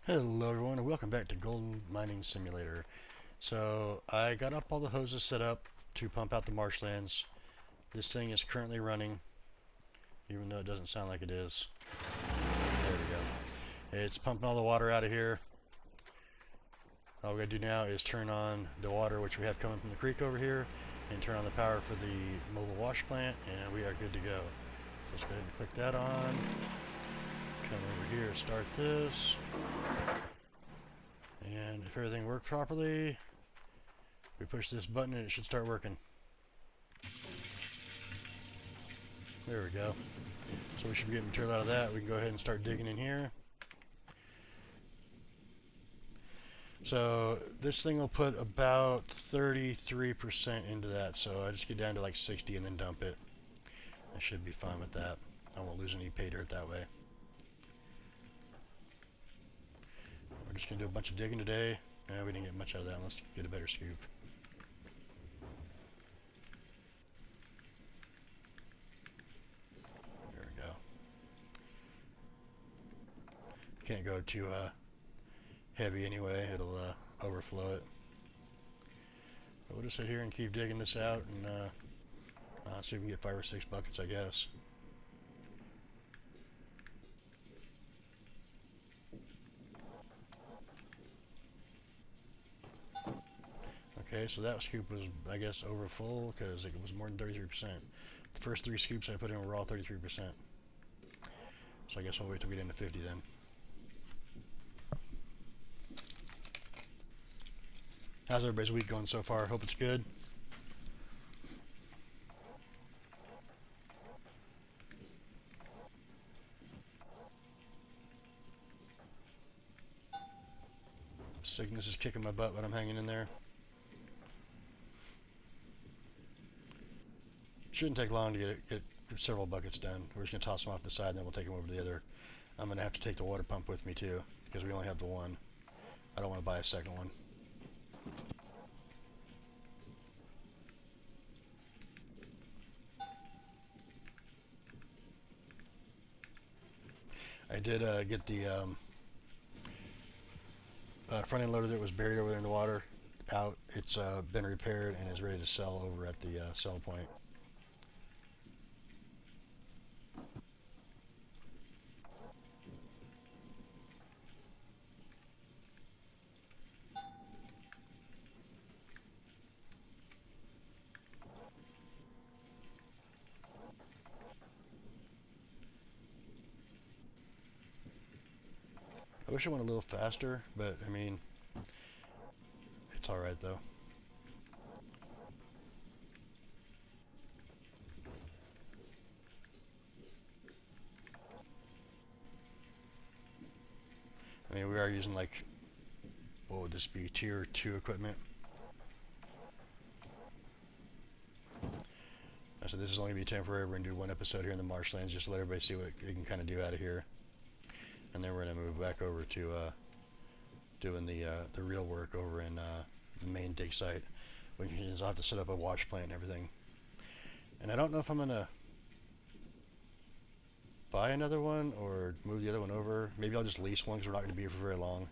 Hello everyone and welcome back to Gold Mining Simulator. So I got up all the hoses set up to pump out the marshlands. This thing is currently running, even though it doesn't sound like it is. There we go. It's pumping all the water out of here. All we gotta do now is turn on the water which we have coming from the creek over here and turn on the power for the mobile wash plant and we are good to go. So let's go ahead and click that on. Come over here, start this. And if everything worked properly, we push this button and it should start working. There we go. So we should be getting material out of that. We can go ahead and start digging in here. So this thing will put about 33% into that. So I just get down to like 60 and then dump it. I should be fine with that. I won't lose any pay dirt that way. We're just going to do a bunch of digging today. We didn't get much out of that. Let's get a better scoop. There we go. Can't go too heavy anyway. It'll overflow it. But we'll just sit here and keep digging this out and see if we can get 5 or 6 buckets, I guess. Okay, so that scoop was, I guess, over full because it was more than 33%. The first 3 scoops I put in were all 33%. So I guess I'll wait till we get into 50 then. How's everybody's week going so far? Hope it's good. Sickness is kicking my butt, but I'm hanging in there. Shouldn't take long to get several buckets done. We're just going to toss them off the side and then we'll take them over to the other. I'm going to have to take the water pump with me too because we only have the one. I don't want to buy a second one. I did get the front end loader that was buried over there in the water out. It's been repaired and is ready to sell over at the sell point. I wish it went a little faster, but I mean, it's alright though. I mean, we are using like, what would this be, tier 2 equipment. So this is only going to be temporary. We're going to do 1 episode here in the marshlands just to let everybody see what it can kind of do out of here. And then we're going to move back over to doing the real work over in the main dig site. Which means I'll have to set up a wash plant and everything. And I don't know if I'm going to buy another one or move the other one over. Maybe I'll just lease one because we're not going to be here for very long.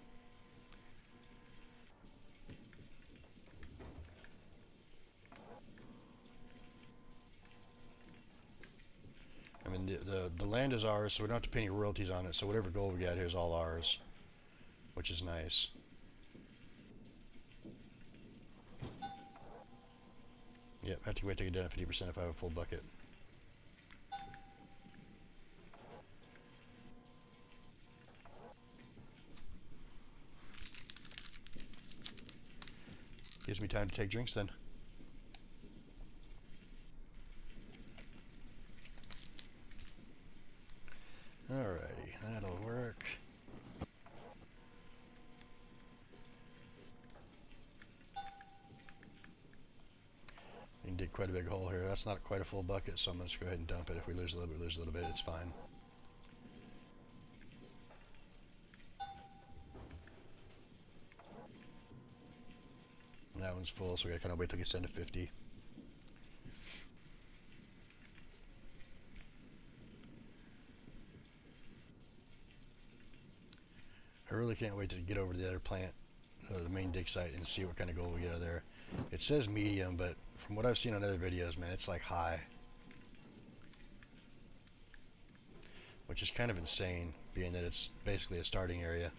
I mean, the land is ours, so we don't have to pay any royalties on it. So whatever gold we got here is all ours, which is nice. Yep, have to wait to get done at 50% if I have a full bucket. Gives me time to take drinks then. Alrighty, that'll work. You can dig quite a big hole here. That's not quite a full bucket, so I'm going to go ahead and dump it. If we lose a little bit, we lose a little bit. It's fine. And that one's full, so we got to kind of wait till it gets down to 50. I really can't wait to get over to the other plant, the main dig site, and see what kind of gold we get out of there. It says medium, but from what I've seen on other videos, man, it's like high. Which is kind of insane, being that it's basically a starting area.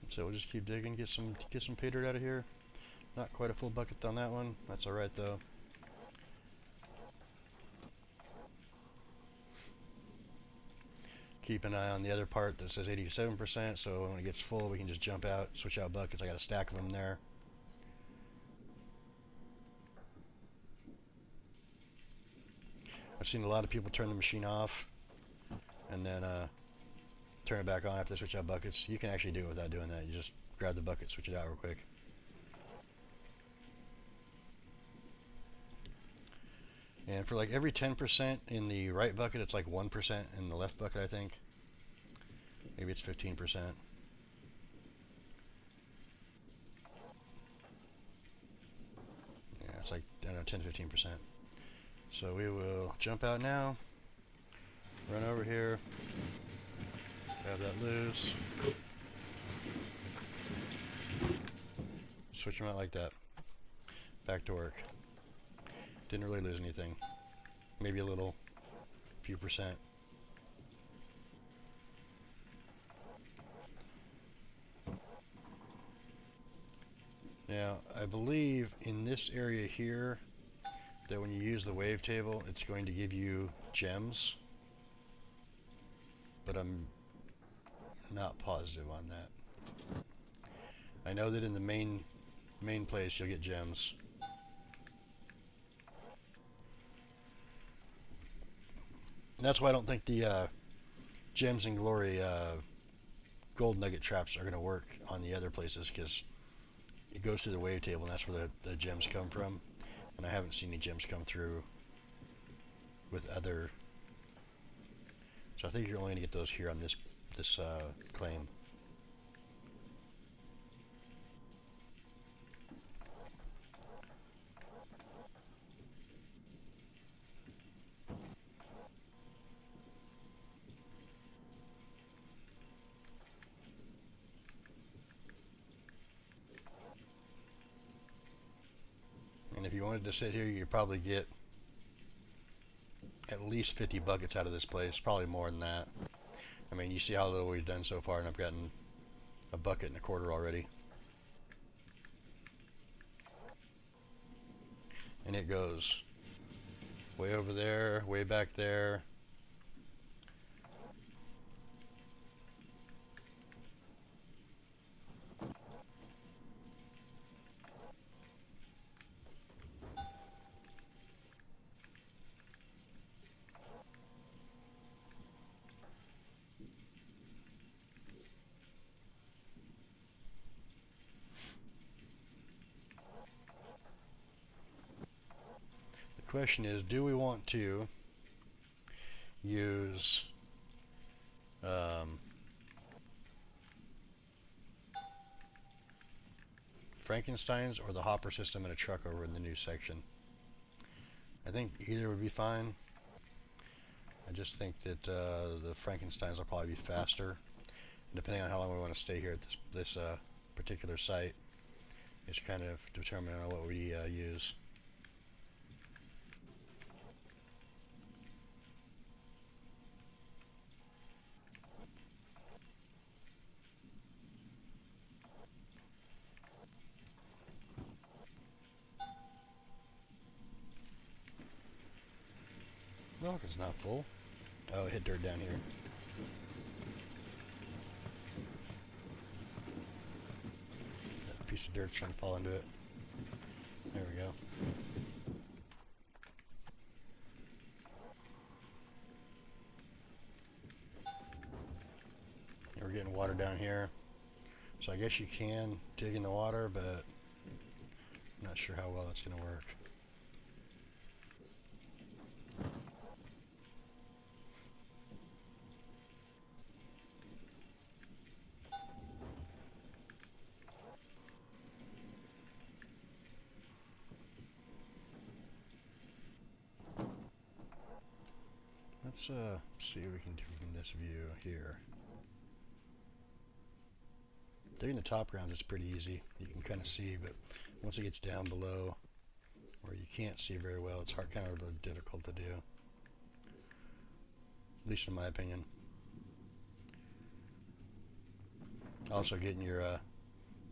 So we'll just keep digging, get some pay dirt out of here. Not quite a full bucket on that one. That's alright though. Keep an eye on the other part that says 87%, so when it gets full we can just jump out, switch out buckets. I got a stack of them there. I've seen a lot of people turn the machine off and then turn it back on after they switch out buckets. You can actually do it without doing that. You just grab the bucket, switch it out real quick. And for like every 10% in the right bucket, it's like 1% in the left bucket, I think. Maybe it's 15%. Yeah, it's like, I don't know, 10-15%. So we will jump out now, run over here, grab that loose, switch them out like that. Back to work. Didn't really lose anything. Maybe a little, few percent. Now, I believe in this area here that when you use the wavetable, it's going to give you gems, but I'm not positive on that. I know that in the main place you'll get gems. And that's why I don't think the Gems and Glory gold nugget traps are going to work on the other places, because it goes through the wavetable and that's where the gems come from. And I haven't seen any gems come through with other. So I think you're only going to get those here on this claim. And if you wanted to sit here, you'd probably get at least 50 buckets out of this place, probably more than that. I mean, you see how little we've done so far, and I've gotten a bucket and a quarter already. And it goes way over there, way back there. The question is, do we want to use Frankenstein's or the hopper system in a truck over in the new section? I think either would be fine. I just think that the Frankenstein's will probably be faster. And depending on how long we want to stay here at this particular site, is kind of determining on what we use. Well, it's not full. Oh, it hit dirt down here. That piece of dirt's trying to fall into it. There we go. we're getting water down here. So I guess you can dig in the water, but I'm not sure how well that's going to work. Let's see what we can do from this view here. Digging the top grounds is pretty easy. You can kind of see, but once it gets down below where you can't see very well, it's kind of difficult to do. At least in my opinion. Also, getting your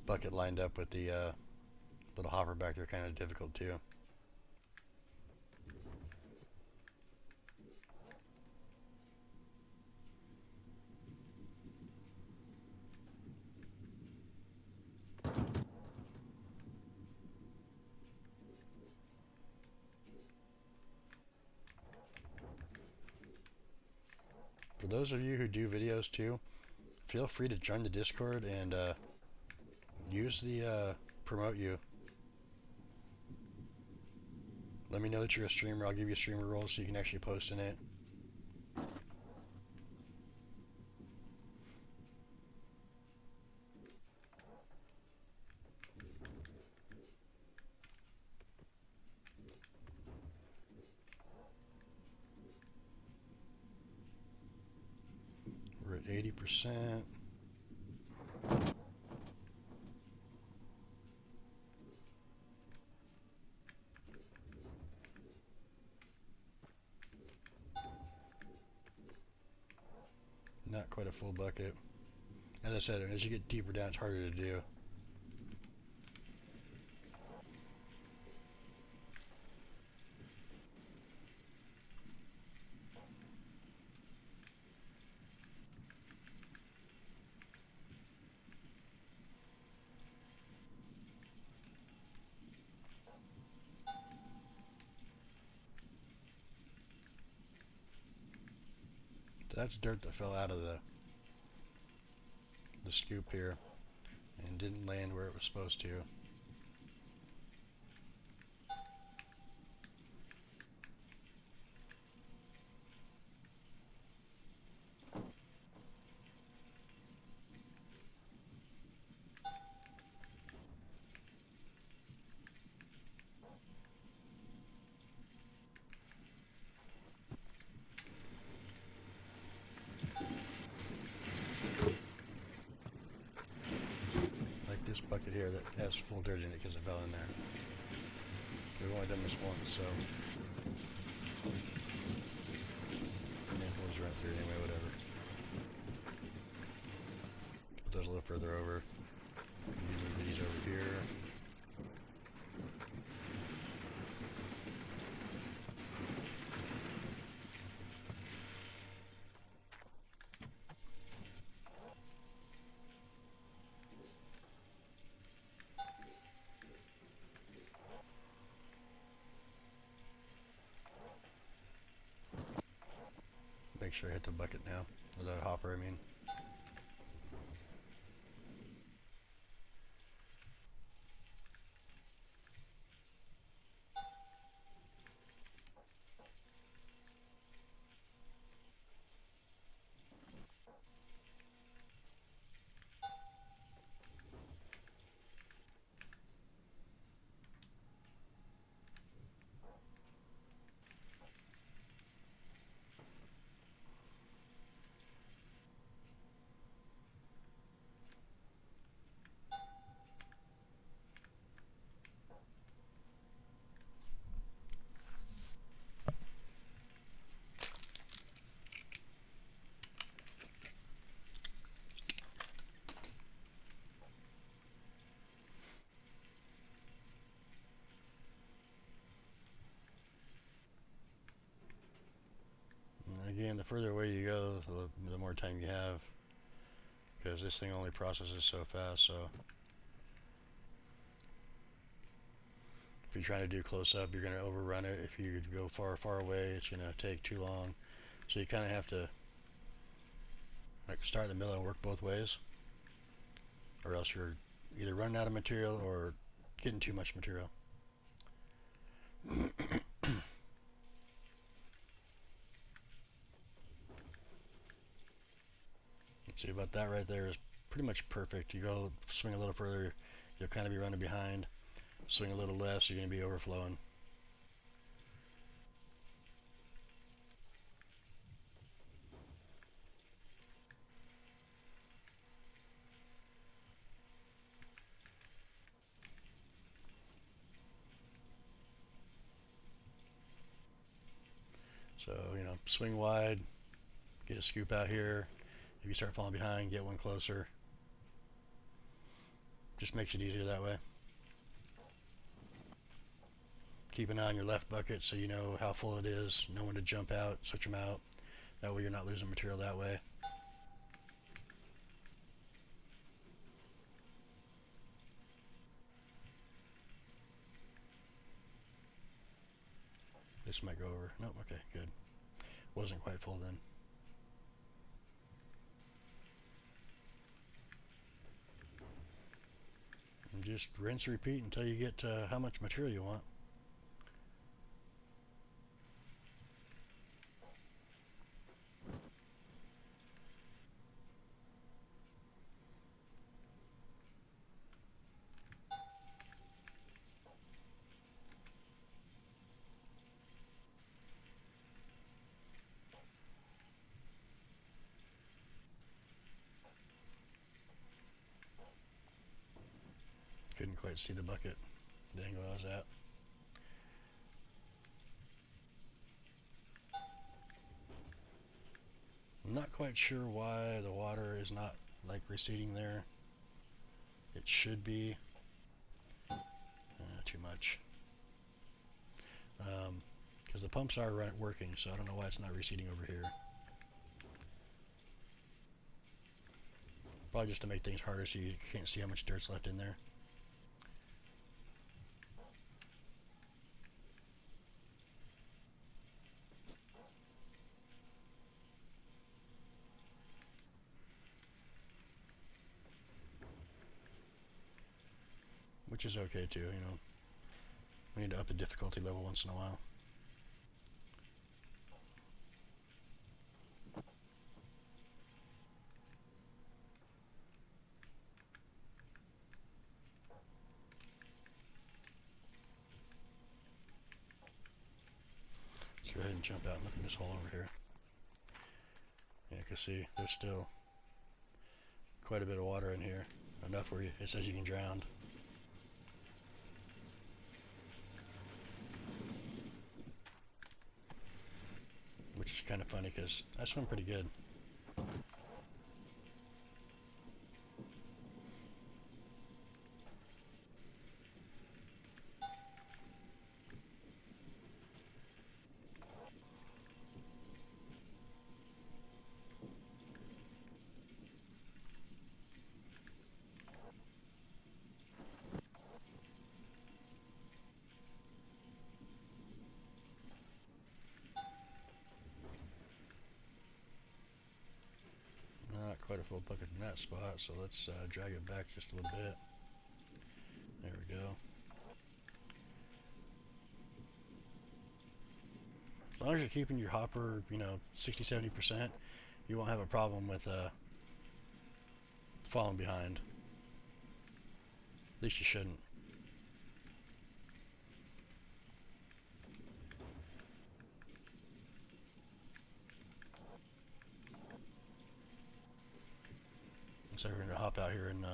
bucket lined up with the little hopper back there kind of difficult too. For those of you who do videos too, feel free to join the Discord and use the promote you. Let me know that you're a streamer. I'll give you a streamer role so you can actually post in it. We're at 80%. Not quite a full bucket. As I said, as you get deeper down, it's harder to do. So that's dirt that fell out of the scoop here and didn't land where it was supposed to. This bucket here that has full dirt in it because it fell in there. We've only done this once, so it goes right through anyway, whatever. Put those a little further over. Move these over here. Make sure I hit the bucket now, or the hopper, I mean. Again, the further away you go, the more time you have, because this thing only processes so fast. So if you're trying to do close up, you're going to overrun it. If you go far away, it's going to take too long. So you kind of have to Like start in the middle and work both ways, or else you're either running out of material or getting too much material. See, about that right there is pretty much perfect. You go swing a little further, you'll kind of be running behind. Swing a little less, you're going to be overflowing. So, swing wide, get a scoop out here. If you start falling behind, get one closer. Just makes it easier that way. Keep an eye on your left bucket so you know how full it is. Know when to jump out, switch them out. That way you're not losing material that way. This might go over. Nope, okay, good. Wasn't quite full then. And just rinse and repeat until you get to how much material you want. Couldn't quite see the bucket, the angle I was at. I'm not quite sure why the water is not like receding there. It should be. Too much. Because the pumps are working, so I don't know why it's not receding over here. Probably just to make things harder so you can't see how much dirt's left in there. Which is okay too, We need to up the difficulty level once in a while. Let's go ahead and jump out and look in this hole over here. Yeah, you can see there's still quite a bit of water in here. Enough where it says you can drown. Which is kind of funny because I swim pretty good. Not quite a full bucket in that spot, so let's drag it back just a little bit. There we go. As long as you're keeping your hopper, 60-70%, you won't have a problem with falling behind. At least you shouldn't. So we're going to hop out here and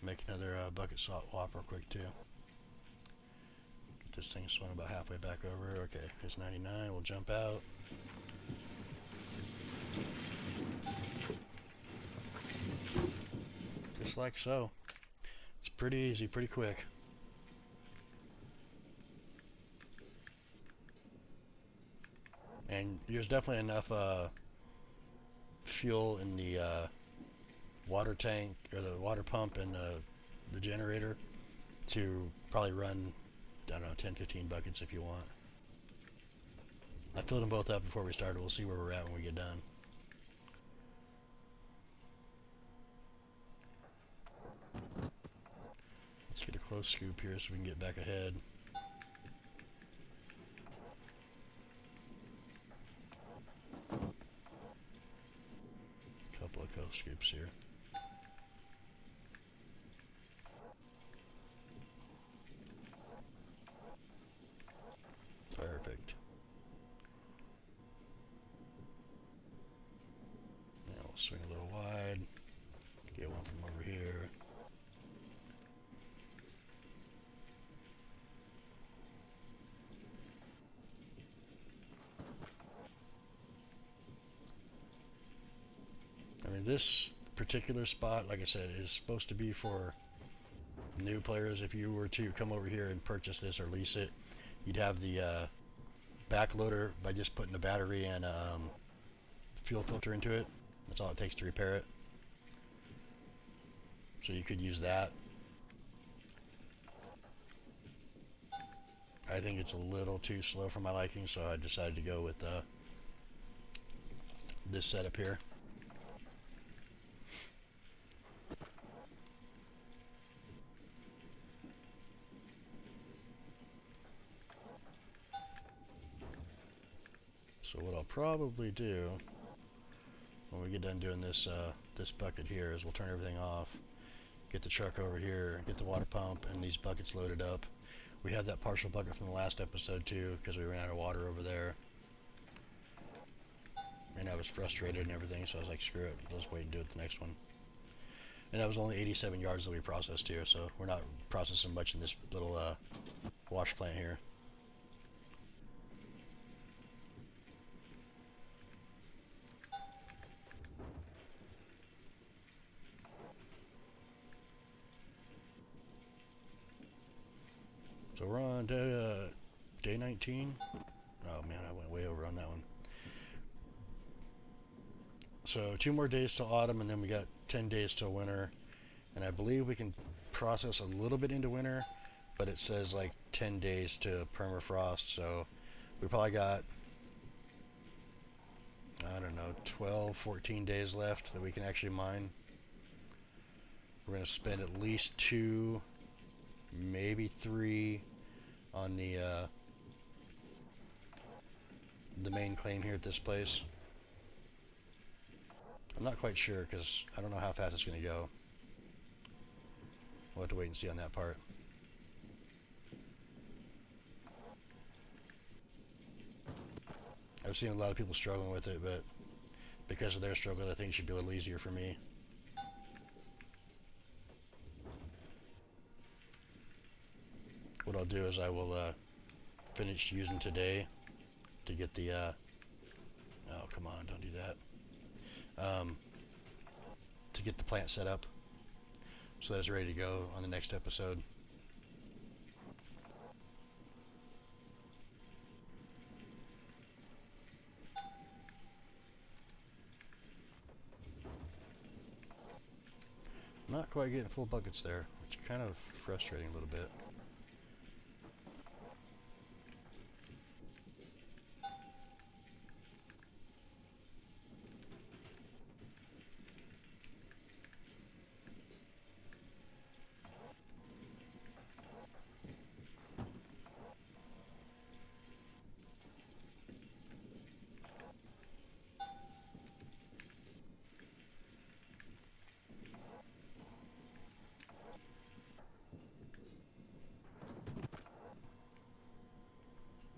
make another bucket swap real quick too. Get this thing swung about halfway back over. Okay, it's 99. We'll jump out. Just like so. It's pretty easy, pretty quick. And there's definitely enough fuel in the water tank or the water pump and the generator to probably run, I don't know, 10-15 buckets if you want. I filled them both up before we started. We'll see where we're at when we get done. Get a close scoop here so we can get back ahead. Couple of close scoops here. Perfect. Now we'll swing a little wide. Get one from over here. I mean, this particular spot, like I said, is supposed to be for new players. If you were to come over here and purchase this or lease it, you'd have the backloader by just putting a battery and fuel filter into it. That's all it takes to repair it. So you could use that. I think it's a little too slow for my liking, so I decided to go with this setup here. So what I'll probably do when we get done doing this this bucket here is we'll turn everything off, get the truck over here, get the water pump and these buckets loaded up. We had that partial bucket from the last episode too because we ran out of water over there. And I was frustrated and everything, so I was like, screw it, let's wait and do it the next one. And that was only 87 yards that we processed here, so we're not processing much in this little wash plant here. So we're on day 19. Oh man, I went way over on that one. So 2 more days till autumn, and then we got 10 days till winter. And I believe we can process a little bit into winter, but it says like 10 days to permafrost. So we probably got, I don't know, 12, 14 days left that we can actually mine. We're going to spend at least 2, maybe 3 on the main claim here at this place. I'm not quite sure because I don't know how fast it's going to go. We'll have to wait and see on that part. I've seen a lot of people struggling with it, but because of their struggle, I think it should be a little easier for me. What I'll do is I will finish using today to get the oh come on, don't do that, to get the plant set up so that it's ready to go on the next episode. Not quite getting full buckets there, which is kind of frustrating a little bit.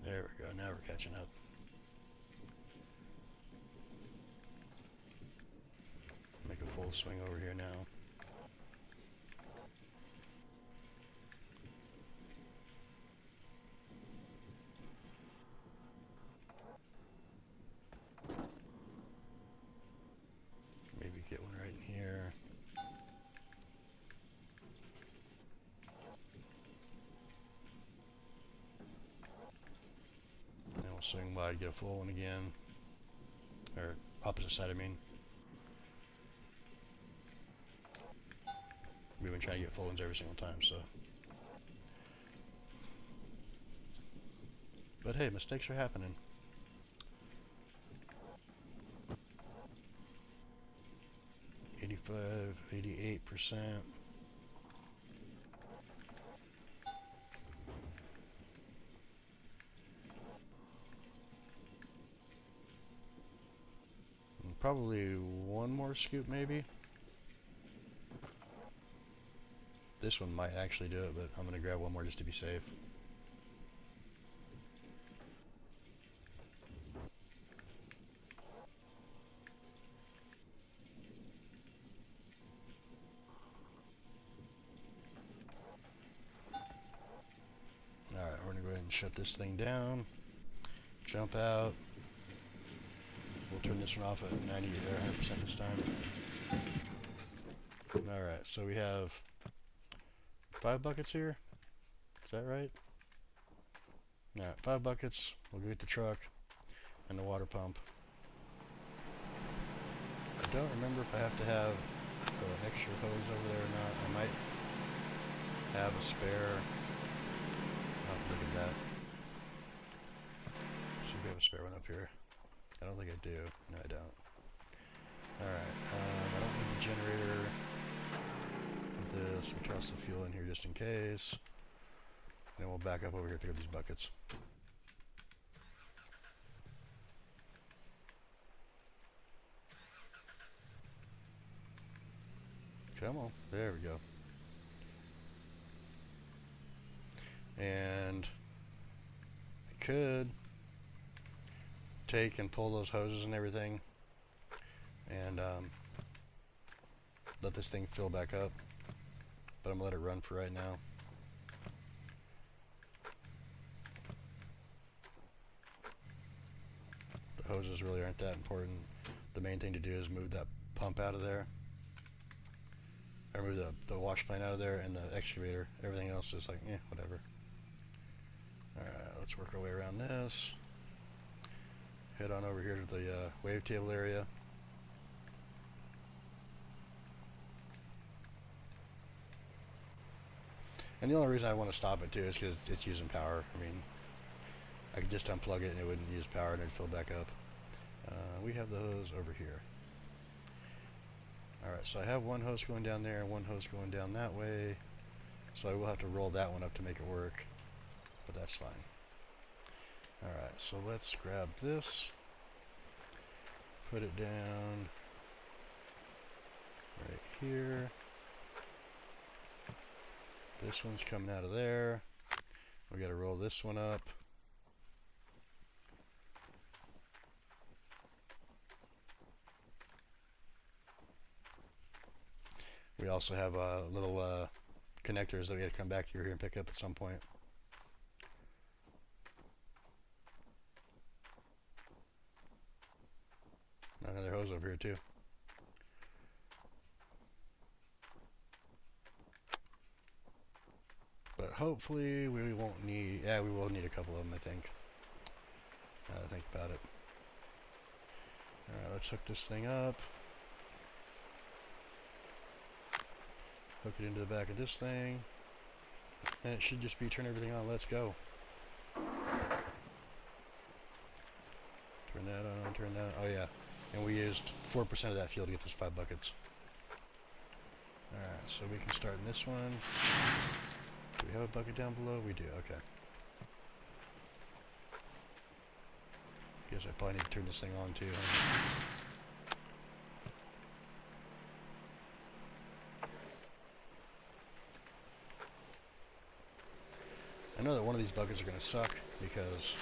There we go, now we're catching up. Make a full swing over here now. Maybe get one right in here. Swing wide, get a full one again. Or opposite side, I mean. We've been trying to get full ones every single time, so. But hey, mistakes are happening. %, 88%. Probably one more scoop maybe. This one might actually do it, but I'm gonna grab one more just to be safe. Alright, we're gonna go ahead and shut this thing down. Jump out. We'll turn this one off at 90 or 100% this time. Alright, so we have 5 buckets here. Is that right? Alright, 5 buckets. We'll go get the truck and the water pump. I don't remember if I have to have an extra hose over there or not. I might have a spare. I'll have to look at that. See if we have a spare one up here. I don't think I do. No, I don't. Alright, I don't need the generator for this. We'll toss the fuel in here just in case. And then we'll back up over here to pick up these buckets. Come on. There we go. And I could take and pull those hoses and everything and let this thing fill back up, but I'm gonna let it run for right now. The hoses really aren't that important. The main thing to do is move that pump out of there, or move the wash plant out of there, and the excavator. Everything else is like, whatever. Alright, let's work our way around this. Head on over here to the wavetable area. And the only reason I want to stop it too is because it's using power. I mean, I could just unplug it and it wouldn't use power and it'd fill back up. We have the hose over here. Alright, so I have one hose going down there and one hose going down that way. So I will have to roll that one up to make it work. But that's fine. Alright, so let's grab this. Put it down right here. This one's coming out of there. We gotta roll this one up. We also have little connectors that we had to come back here and pick up at some point. Another hose over here too. But hopefully we won't need, we will need a couple of them, I think. Now that I think about it. Alright, let's hook this thing up. Hook it into the back of this thing. And it should just be turn everything on, let's go. Turn that on, turn that on. Oh yeah. And we used 4% of that fuel to get those 5 buckets. Alright, so we can start in this one. Do we have a bucket down below? We do, okay. Guess I probably need to turn this thing on too. I know that one of these buckets are going to suck because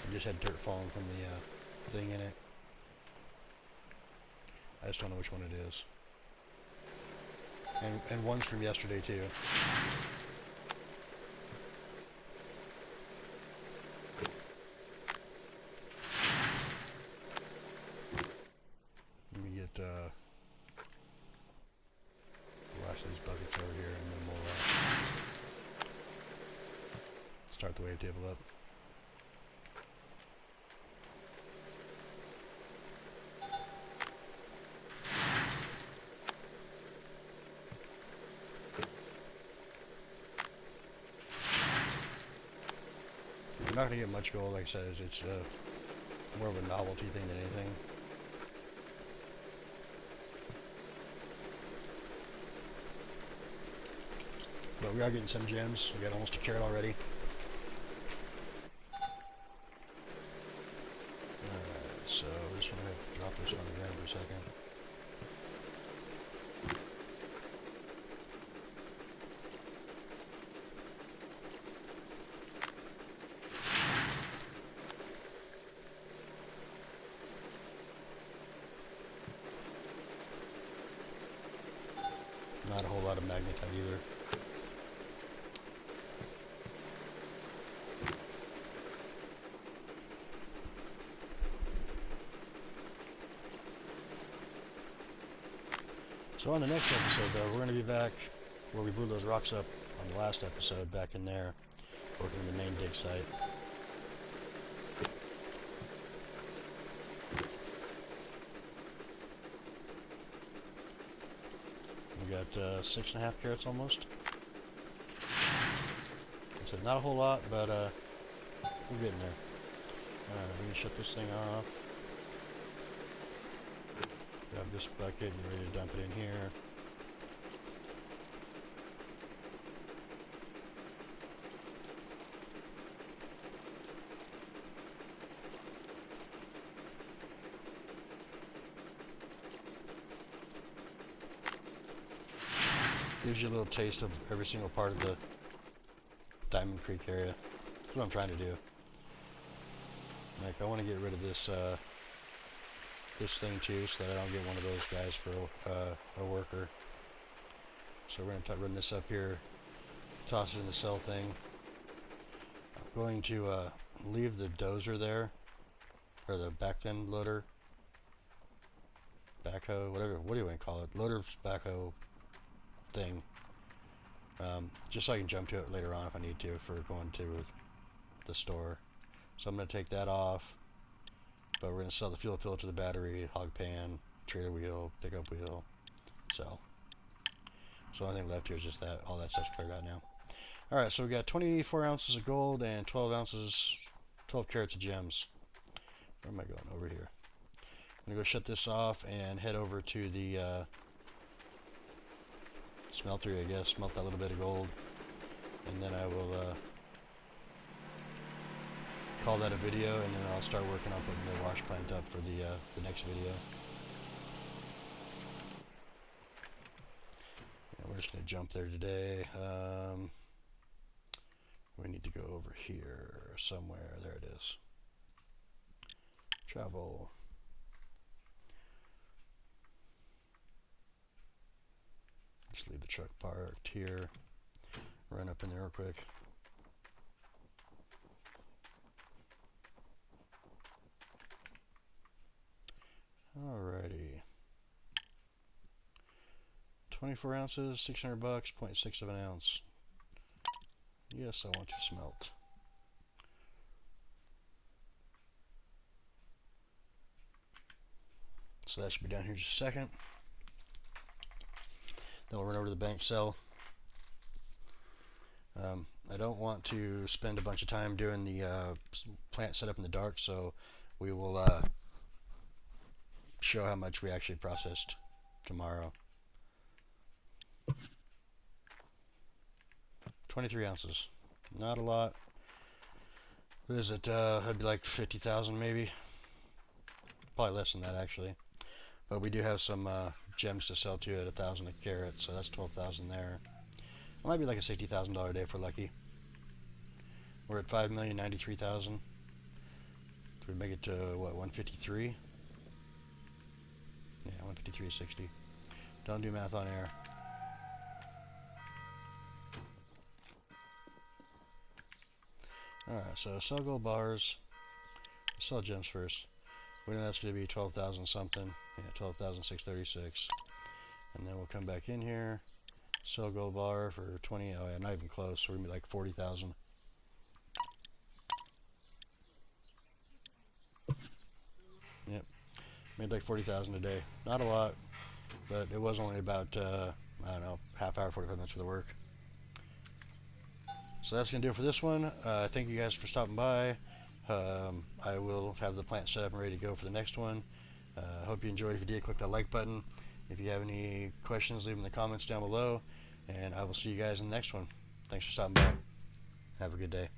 I just had dirt falling from the thing in it. I just don't know which one it is. And one's from yesterday too. Let me get the last of these buckets over here and then we'll start the wavetable up. We're not going to get much gold, like I said. It's more of a novelty thing than anything. But we are getting some gems. We got almost a carat already. Alright. so we're just going to drop this on the ground for a second. Not a whole lot of magnetite either. So on the next episode, though, we're going to be back where we blew those rocks up on the last episode, back in there, working the main dig site. We got 6.5 carats almost. So not a whole lot, but we're getting there. Alright, we're going to shut this thing off. Grab this bucket, get ready to dump it in here. Gives you a little taste of every single part of the Diamond Creek area. That's what I'm trying to do. Like, I want to get rid of this this thing too, so that I don't get one of those guys for a worker. So we're going to run this up here, toss it in the cell thing. I'm going to leave the dozer there, or the back end loader, backhoe, whatever, what do you want to call it, loader's backhoe thing, just so I can jump to it later on if I need to for going to the store. So I'm going to take that off. But we're going to sell the fuel filter, the battery, hog pan, trailer wheel, pickup wheel, so the only thing left here is just that. All that stuff's cleared out now. Alright, so we got 24 ounces of gold and 12 carats of gems. Where am I going? Over here. I'm going to go shut this off and head over to the smelter, I guess, smelt that little bit of gold, and then I will call that a video, and then I'll start working on putting the wash plant up for the next video. And we're just going to jump there today. We need to go over here somewhere. There it is. Travel. Just leave the truck parked here. Run up in there real quick. Alrighty. 24 ounces, 600 bucks, 0.6 of an ounce. Yes, I want to smelt. So that should be down here in just a second. Then we'll run over to the bank cell. I don't want to spend a bunch of time doing the plant setup in the dark, so we will show how much we actually processed tomorrow. 23 ounces. Not a lot. What is it? It'd be like 50,000 maybe. Probably less than that actually. But we do have some gems to sell too at 1,000 a carat, so that's 12,000 there. It might be like a $60,000 day if we're lucky. We're at 5,093,000. So we make it to what, 153? Yeah, 153.60. Don't do math on air. Alright, so sell gold bars. Sell gems first. We know that's going to be 12,000 something. Yeah, 12,636. And then we'll come back in here. Sell gold bar for 20. Oh yeah, not even close. So we're going to be like 40,000. Yep. Made like 40,000 a day. Not a lot, but it was only about, I don't know, half hour, 45 minutes worth of work. So that's going to do it for this one. Thank you guys for stopping by. I will have the plant set up and ready to go for the next one. Hope you enjoyed. If you did, click that like button. If you have any questions, leave them in the comments down below. And I will see you guys in the next one. Thanks for stopping by. Have a good day.